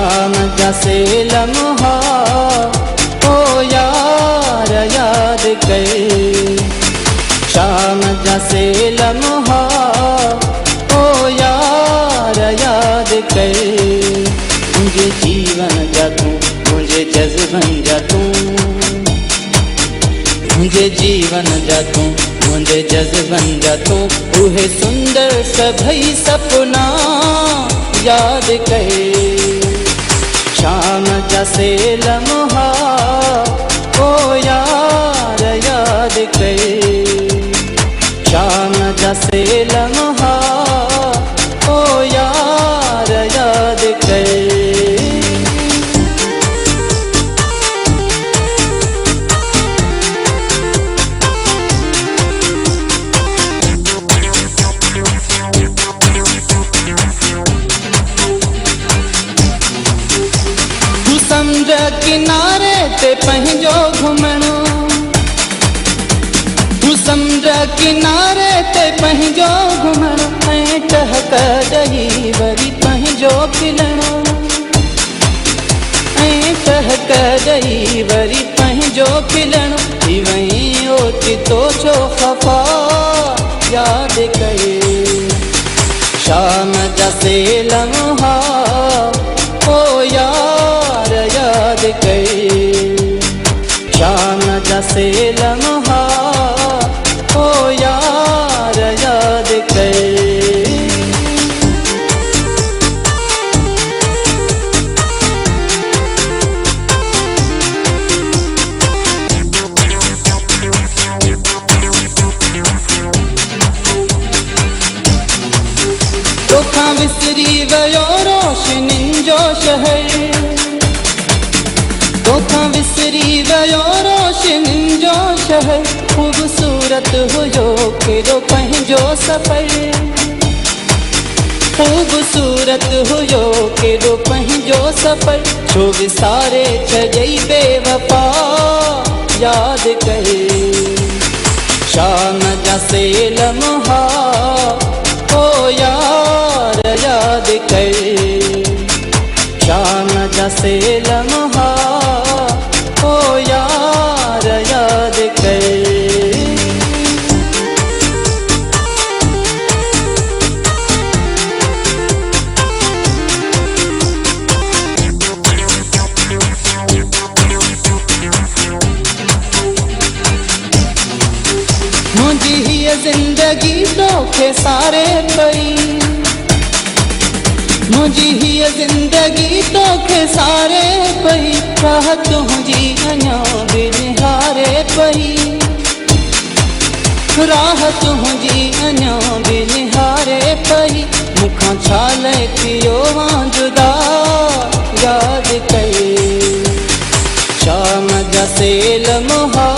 शाम जैसे लम्हा ओ यार याद कर, शाम जैसे लम्हा ओ यार याद कर। मुझे जीवन जा तू, मुझे जज्बन जा तू, मुझे जीवन जा तू, मुझे जज्बन जा तू। उहे सुंदर सभई सपना याद कर, शाम जैसे लम्हा ओ यार याद कर, शाम जैसे लम्हा ओ यार याद कर। समुंड किनारे ते पंहिंजो घुमणो, तू समुंड किनारे ते पंहिंजो घुमणो, ऐं टहक ॾही वरी पंहिंजो खिलणो, ऐं टहक ॾही वरी पंहिंजो खिलणो। थी वहीं ओचितो छो ख़फ़ा याद कये, शाम जैसे लम्हा ओ यार याद कर, शाम जैसे लम्हा ओ यार याद कर। तोखां विसरी वयो रोशनिन जो शहर, तोखां विसरी वयो रोशनिन जो शहर। खूबसूरत हुयो केॾो पंहिंजो सफ़र, खूबसूरत हुयो केॾो पंहिंजो सफ़र। छो विसारे छॾई बेवफा याद कर, शाम जैसे लम्हा ओ यार याद कर, शाम जैसे लम्हा ओ यार याद कर। मुझी हीअ ज़िंदगी तोखे सारे पई, मुझी हीअ ज़िंदगी तोखे सारे पई। राह तुंहिंजी अञा बि निहारे पई, राह तुंहिंजी अञा बि निहारे पई। मूंखां छा लइ थियो मां जुदा याद कर, शाम जैसे लम्हा